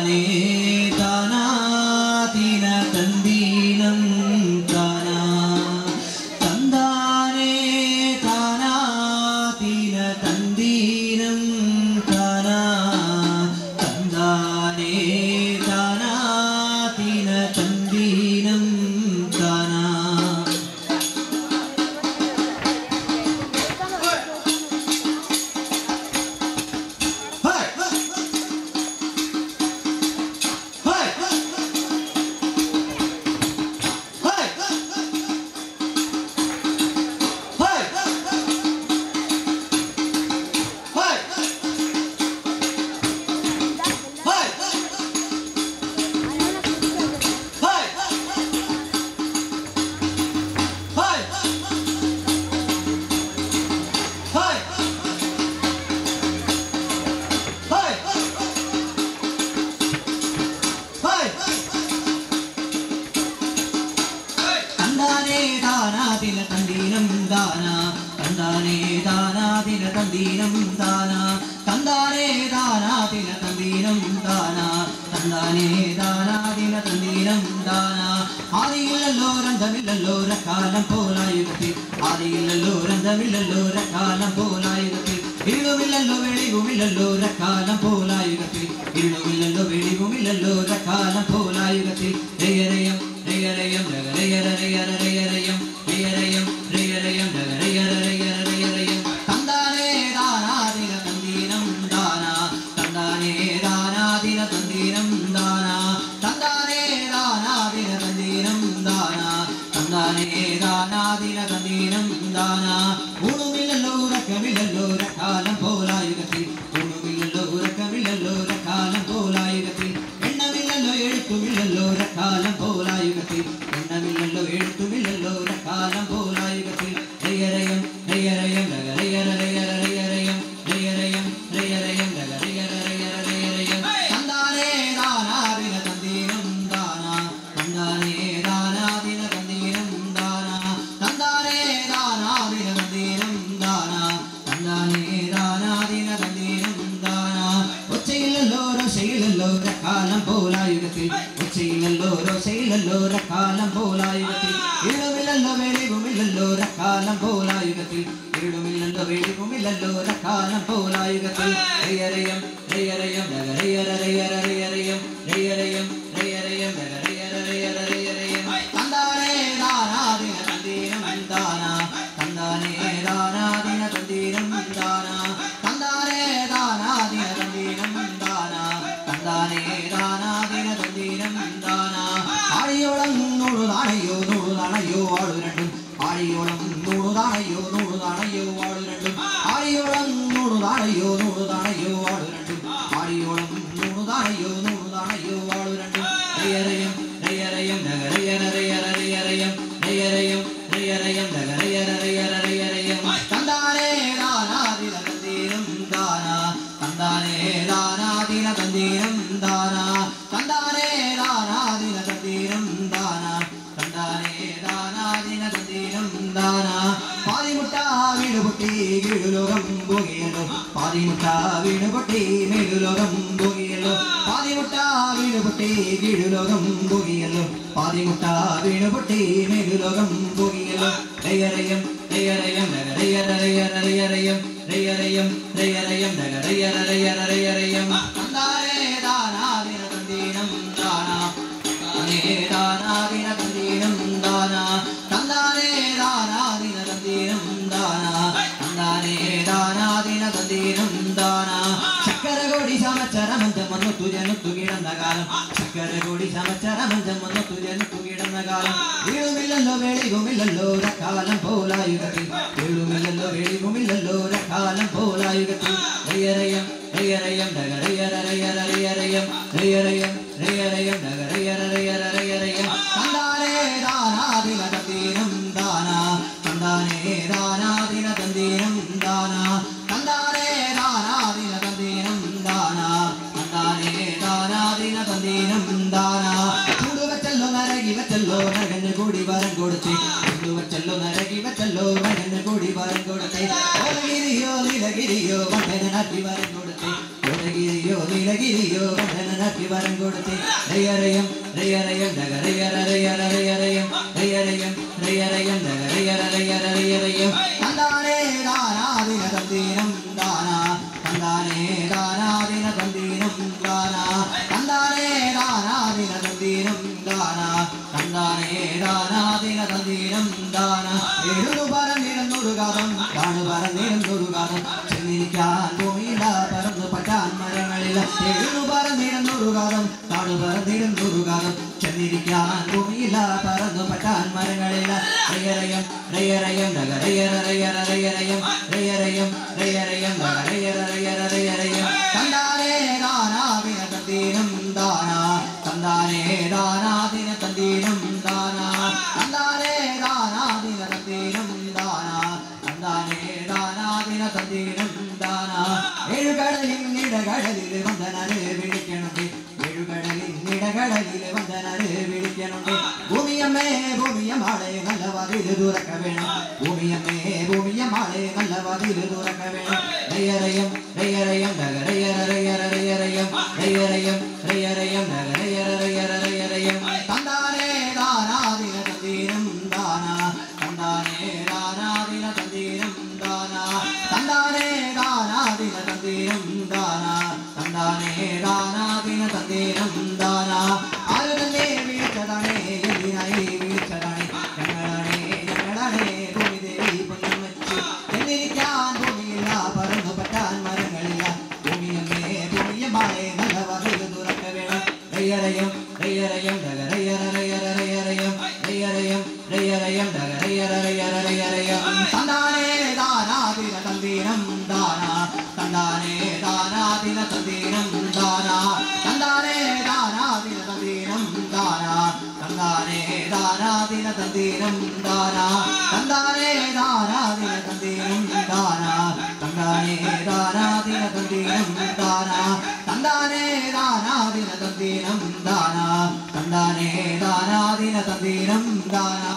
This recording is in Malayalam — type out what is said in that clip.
തന്താനേ താനാ ദിന തന്ദീനം താനാ തന്താനേ താനാ ദിന തന്ദീനം താനാ തന്താനേ താനാ ദിന തന്ദീനം താനാ തന്താനേ താനാ ദിന തന്ദീനം താനാ തന്താനേ താനാ ദിന തന്ദീനം താനാ തന്താനേ താനാ ദിന തന്ദീനം താനാ തന്താനേ താനാ ദിന തന്ദീനം താനാ ആദിയില്ലല്ലോ രന്തമില്ലല്ലോ കാലം പോലായുഗത്തിൽ ആദിയില്ലല്ലോ രന്തമില്ലല്ലോ കാലം പോലായുഗത്തിൽ ഇരുളുമില്ലല്ലോ വെളിവുമില്ലല്ലോ കാലം പോലായുഗത്തിൽ ഇരുളുമില്ലല്ലോ വെളിവുമില്ലല്ലോ കാലം പോലായുഗത്തിൽ രയരയം രയരയം രയരയം രയരയം രയരയം രയരയം രയരയം തന്താനേ താനാ ദിന തന്ദീനം താനാ തന്താനേ താനാ ദിന തന്ദീനം താനാ തന്താനേ താനാ ദിന തന്ദീനം താനാ തന്താനേ താനാ ദിന തന്ദീനം താനാ ഊണുമില്ലല്ലോ ഉറക്കമില്ലല്ലോ കാലം പോലായുഗത്തിൽ ഊണുമില്ലല്ലോ ഉറക്കമില്ലല്ലോ കാലം പോലായുഗത്തിൽ എണ്ണമില്ലല്ലോ എഴുത്തുമില്ലല്ലോ കാലം പോലായുഗത്തിൽ എണ്ണമില്ലല്ലോ എഴുത്തുമില്ലല്ലോ കാലം പോലായുഗത്തിൽ രയരയം രയരയം രയരയം രയരയം രയരയം രയരയം രയരയം തന്താനേ താനാ ദിന തന്ദീനം താനാ തന്താനേ താനാ ദിന തന്ദീനം താനാ തന്താനേ താനാ ദിന തന്ദീനം താനാ തന്താനേ താനാ ദിന തന്ദീനം താനാ ഒച്ചയില്ലല്ലോ രോഷയില്ലല്ലോ കാലം പോലായുഗത്തിൽ ഒച്ചയില്ലല്ലോ രോഷയില്ലല്ലോ കാലം പോലായുഗത്തിൽ ഇരുളുമില്ലല്ലോ വെളിവുമില്ലല്ലോ കാലം പോലായുഗത്തിൽ ഇരുളുമില്ലല്ലോ വെളിവുമില്ലല്ലോ കാലം പോലായുഗത്തിൽ രയരയം രയരയം രയരയം രയരയം രയരയം രയരയം തന്താനേ താനാ ദിന തന്ദീനം താനാ തന്താനേ താനാ ദിന തന്ദീനം താനാ തന്താനേ താനാ ദിന തന്ദീനം താനാ തന്താനേ താനാ ദിന തന്ദീനം താനാ ആഴിയോളം നൂറുതാണയോ നൂറുതാണയോ വാളു രണ്ടും ആഴിയോളം നൂറുതാണയോ നൂറുതാണയോ വാളു രണ്ടും ആഴിയോളം നൂറുതാണയോ നൂറുതാണയോ വാളു രണ്ടും ആഴിയോളം നൂറുതാണയോ നൂറുതാണയോ വാളു രണ്ടും രയരയം രയരയം രയരയം രയരയം രയരയം രയരയം തന്താനേ താനാ ദിന തന്ദീനം താനാ തന്താനേ താനാ ദിന തന്ദീനം താനാ തന്താനേ താനാ ദിന തന്ദീനം താനാ തന്താനേ താനാ ദിന തന്ദീനം താനാ പാതിമുട്ട വീടുപൊട്ടി കീഴുലോകം പോകിയല്ലോ പാതിമുട്ട വീടുപൊട്ടി മേലുലോകം പോകിയല്ലോ പാതിമുട്ട വീടുപൊട്ടി കീഴുലോകം പോകിയല്ലോ പാതിമുട്ട വീടുപൊട്ടി മേലുലോകം പോകിയല്ലോ രയരയം രയരയം രയരയം രയരയം രയരയം രയരയം തന്താനേ താനാ ദിന തന്ദീനം താനാ തന്താനേ താനാ ദിന തന്ദീനം താനാ തന്താനേ താനാ ദിന തന്ദീനം താനാ തന്താനേ താനാ ദിന തന്ദീനം താനാ ചക്കരകോടി സമച്ചരമഞ്ചം വന്നു തുജനുത്തു കിടന്ന കാലം ചക്കരകോടി സമച്ചരമഞ്ചം വന്നു തുജനുത്തു കിടന്ന കാലം വീഴുമില്ലല്ലോ വെളിവുമില്ലല്ലോ കാലം പോലായുഗത്തിൽ വീഴുമില്ലല്ലോ വെളിവുമില്ലല്ലോ കാലം പോലായുഗത്തിൽ രയരയം രയരയം രയരയം രയരയം രയരയം രയരയം തന്താനേ താനാ ദിന തന്ദീനം താനാ തന്താനേ താനാ ദിന തന്ദീനം താനാ തന്താനേ താനാ ദിന തന്ദീനം താനാ തന്താനേ താനാ ദിന തന്ദീനം താനാ ചൂടുവച്ചല്ലോ നരകി വച്ചല്ലോ നരകന് കൂടി വരം കൊടുത്തേ ചൂടുവച്ചല്ലോ നരകി വച്ചല്ലോ നരകന് കൂടി വരം കൊടുത്തേ ഓലഗിരിയോ നീലഗിരിയോ മണ്ടന നട്ടി വരം കൊടുത്തേ നീലഗിരിയോ നീലഗിരിയോ വന്ദനനാക്കി വരം കൊടുത്തി റയ്യറയം റയ്യറയം ഡഗറയ്യറയ്യറയ്യറയം റയ്യറയം റയ്യറയം ഡഗറയ്യറയ്യറയ്യറയം തന്താനേ ദാനാദിന തന്ദീനം ദാനാ തന്താനേ ദാനാദിന തന്ദീനം ദാനാ തന്താനേ ദാനാദിന തന്ദീനം ദാനാ തന്താനേ ദാനാദിന തന്ദീനം ദാനാ എഴുതു പറഞ്ഞിരുന്നൊരു കാതം കാണു പറഞ്ഞിരുന്നൊരു കാതം ചെന്നിരിക്കാൻ ഭൂമിയില പറന്നു പറ്റാൻ മരങ്ങളില്ല എഴുതു പറഞ്ഞിരുന്നൊരു കാതം കാണു പറഞ്ഞിരുന്നൊരു കാതം ചെന്നിരിക്കാൻ ഭൂമിയില പറന്നു പറ്റാൻ മരങ്ങളില്ല റയ്യറയം റയ്യറയം ഡഗറയ്യറയ്യറയ്യറയം റയ്യറയം റയ്യറയം ഡഗറയ്യറയ്യറയ്യറയം തന്താനേ ദാനാദിന തന്ദീനം ദാനാ തന്താനേ ദാനാദിന തന്ദീനം ദാനാ തന്താനേ ദാനാദിന തന്ദീനം ദാനാ തന്താനേ ദാനാദിന തന്ദീനം ദാനാ ഏഴുകടലിൻ ഇടകടലിൽ വന്ദനരെ വിളിക്കണുണ്ട് ഏഴുകടലിൻ ഇടകടലിൽ വന്ദനരെ വിളിക്കണുണ്ട് ഭൂമിയമ്മേ ഭൂമിയമാളെ നല്ല വാതിൽ തുറക്ക വേണം ഭൂമിയമ്മേ ഭൂമിയമാളെ നല്ല വാതിൽ തുറക്ക വേണം റയ്യറയം റയ്യറയം ഡഗറയ്യറയ്യറയ്യറയം റയ്യറയം റയ്യറയം ഡഗറയ്യറയ്യറയ്യറയം തന്താനേ ദാനാദിന തന്ദീനം ദാനാ തന്താനേ ദാനാദിന തന്ദീനം ദാനാ തന്താനേ ദാനാദിന തന്ദീനം ദാനാ തന്താനേ ദാനാദിന തന്ദീനം ദാനാ ആരു തന്നെ വീഴ്ചതാണേ എന്തിനായി വീഴ്ചതാണേ ഞങ്ങളാണേ ഞങ്ങളാണേ ഭൂമിദേവി പൊന്നും വെച്ച് എന്നിരിക്കാൻ ഭൂമിയില്ല പറന്നു പറ്റാൻ മരങ്ങളില്ല ഭൂമിയമ്മേ ഭൂമിയമ്മാളെ നല്ല വാതിൽ തുറക്ക വേണം റയ്യറയം റയ്യറയം ഡഗറയ്യറയ്യറയ്യറയം റയ്യറയം റയ്യറയം ഡഗറയ്യറയ്യറയ്യറയം തന്താനേ ദാനാദിന തന്ദീനം ദാനാ തന്താനേ ദാനാദിന തന്ദീനം ദാനാ തന്താനേ ദാനാദിന തന്ദീനം ദാനാ തന്താനേ ദാനാദിന തന്ദീനം ദാനാ തന്താനേ ദാനാദിന തന്ദീനം ദാനാ തന്താനേ ദാനാദിന തന്ദീനം ദാനാ തന്താനേ ദാനാദിന തന്ദീനം ദാനാ തന്താനേ ദാനാദിന തന്ദീനം ദാനാ